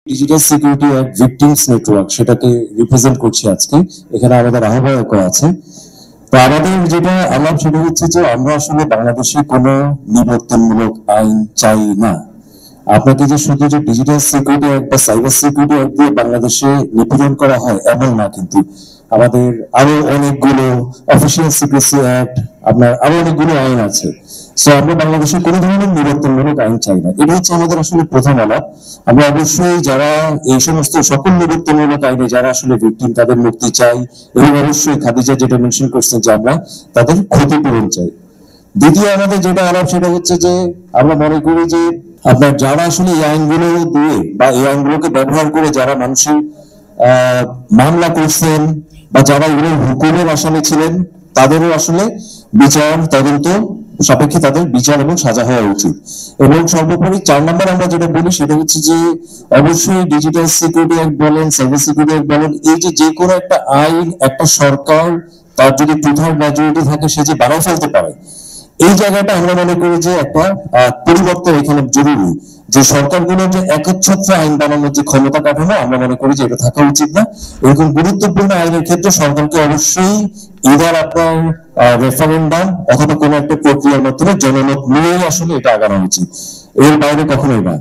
Digital security act victims network সেটাকে represent করছি আজকে। এখানে আমাদের আহ্বায়কও আছে। তো আমাদের যেটা আলাপ সেটা হচ্ছে যে আমরা আসলে বাংলাদেশে কোনো নিবর্তনমূলক আইন চাই না। আপনাকে যে শুধু যে ডিজিটাল সিকিউরিটি অ্যাক্ট বা সাইবার সিকিউরিটি অ্যাক্ট দিয়ে বাংলাদেশে নিপীড়ন করা হয় এমন না, কিন্তু আমাদের আরো অনেকগুলো অফিসিয়াল সিক্রেসি অ্যাক্ট, আপনার আরো অনেকগুলো আইন আছে। সো আমরা বাংলাদেশে কোনো ধরনের নিবর্তনমূলক আইন চাই না, এটা হচ্ছে আমাদের আসলে প্রথম আলাপ। আমরা অবশ্যই যারা এই সমস্ত সকল নিবর্তনমূলক আইনে যারা আসলে ভিকটিম তাদের মুক্তি চাই, এবং অবশ্যই খাদিজা যেটা মেনশন করছেন যে আমরা তাদের ক্ষতিপূরণ চাই। দ্বিতীয় আমাদের যেটা আলাপ সেটা হচ্ছে যে আমরা মনে করি যে আপনার যারা আসলে এই আইনগুলো দিয়ে বা এই আইনগুলোকে ব্যবহার করে যারা মানুষের মামলা করছেন বা যারা এগুলোর হুকুমের আসামি ছিলেন তাদেরও আসলে বিচার তদন্ত সাপেক্ষে তাদের বিচার এবং সাজা হওয়া উচিত। এবং সর্বোপরি 4 নম্বর আমরা যেটা বলি সেটা হচ্ছে যে অবশ্যই ডিজিটাল সিকিউরিটি অ্যাক্ট বলেন, সাইবার সিকিউরিটি অ্যাক্ট বলেন, এই যে কোনো একটা আইন একটা সরকার তার যদি টু-থার্ড মেজরিটি থাকে সে যে বানাই ফেলতে পারে, এই জায়গাটা আমরা মনে করি যে একটা পরিবর্তন এখানে জরুরি। যে সরকারগুলোর যে একচ্ছত্র আইন বানানোর যে ক্ষমতা কাঠামো আমরা মনে করি যে এটা থাকা উচিত না। এরকম গুরুত্বপূর্ণ আইনের ক্ষেত্রে সরকারকে অবশ্যই এবার আপনার রেফারেন্ডাম অথবা কোনো একটা প্রক্রিয়ার মাধ্যমে জনমত নিয়েই আসলে এটা আগানো উচিত, এর বাইরে কখনোই না।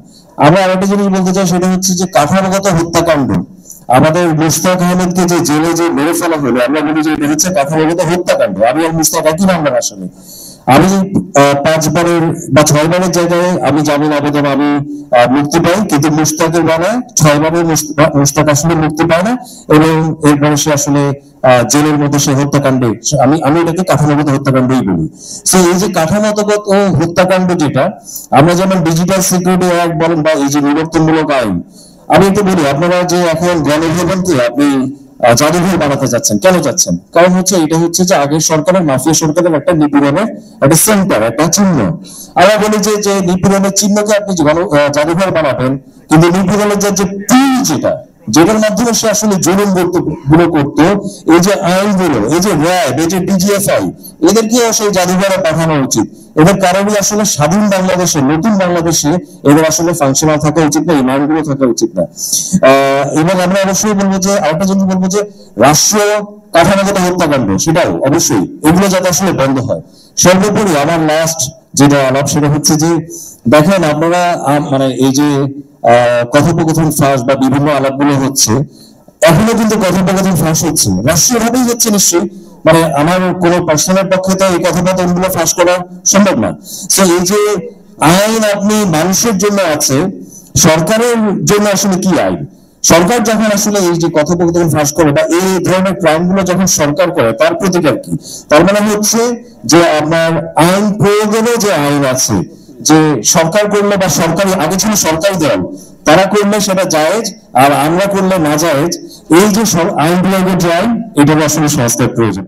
আমরা আরেকটা জিনিস বলতে চাই সেটা হচ্ছে যে কাঠামোগত হত্যাকাণ্ড, আমাদের মুশতাক আহমেদকে যে জেলে যে মেরে ফেলা হলো, আমরা বলি যে এটা হচ্ছে কাঠামোগত হত্যাকাণ্ড। আমি আর মুশতাক একই নাম্বার আসলে। আমি 5 বারের বা 6 বারের জায়গায় আমি জামিন আবেদন আমি মুক্তি পাই, কিন্তু মুশতাকের বেলায় 6 বারের মুশতাক আসলে মুক্তি পায় না, এবং এরপরে সে আসলে জেলের মধ্যে সে হত্যাকাণ্ডে, আমি এটাকে কাঠামোগত হত্যাকাণ্ডই বলি। তো এই যে কাঠামোগত হত্যাকাণ্ড যেটা আমরা যেমন ডিজিটাল সিকিউরিটি অ্যাক্ট বলেন বা এই যে নিবর্তনমূলক আইন, আমি একটু বলি আপনারা যে এখন গণভবনকে আপনি জাদুঘর বানাতে চাচ্ছেন, কেন চাচ্ছেন? কারণ হচ্ছে এটা হচ্ছে যে আগের সরকারের মাফিয়া সরকারের একটা নিপীড়নের একটা সেন্টার, একটা চিহ্ন। আমরা বলি যে নিপীড়নের চিহ্নকে আপনি জাদুঘর বানাবেন, কিন্তু নিপীড়নের যে টুল যেটার মাধ্যমে সে আসলে জুলুম গুলো করতো, এই যে আইনগুলো, এই যে র্যাব, এই যে ডিজিএফআই, এদেরকে সেই জাদুঘরে পাঠানো উচিত। এদের কারণে আসলে স্বাধীন বাংলাদেশে, নতুন বাংলাদেশে এদের আসলে ফাংশনাল থাকা উচিত না, এই মানগুলো থাকা উচিত না। এবং আমরা অবশ্যই বলবো যে আরেকটা জিনিস বলবো যে রাষ্ট্রীয় কাঠামোগত হত্যাকাণ্ড সেটাও অবশ্যই এগুলো যাতে আসলে বন্ধ হয়। সর্বোপরি আমার লাস্ট যেটা আলাপ সেটা হচ্ছে যে দেখেন আপনারা মানে এই যে কথোপকথন ফাঁস বা বিভিন্ন আলাপগুলো হচ্ছে, এখনো কিন্তু কথোপকথন ফাঁস হচ্ছে, রাষ্ট্রীয় ভাবেই হচ্ছে নিশ্চয়ই। মানে আমার কোনো পার্সোনাল পক্ষে তো এই কথোপকথন গুলো ফাঁস করা সম্ভব না। তো এই যে আইন আপনি মানুষের জন্য আছে, সরকারের জন্য আসলে কি আইন? সরকার যখন আসলে এই যে কথোপকথন ফাঁস করে বা এই ধরনের ক্রাইম গুলো যখন সরকার করে, তার প্রতিকার কি? তার মানে হচ্ছে যে আপনার আইন প্রয়োগেরও যে আইন আছে, যে সরকার করলে বা সরকারি আগে ছিল সরকারি দল, তারা করলে সেটা জায়েজ, আর আমরা করলে না জায়েজ। এই যে আইন প্রয়োগের যে আইন, এটার আসলে সংস্কার প্রয়োজন।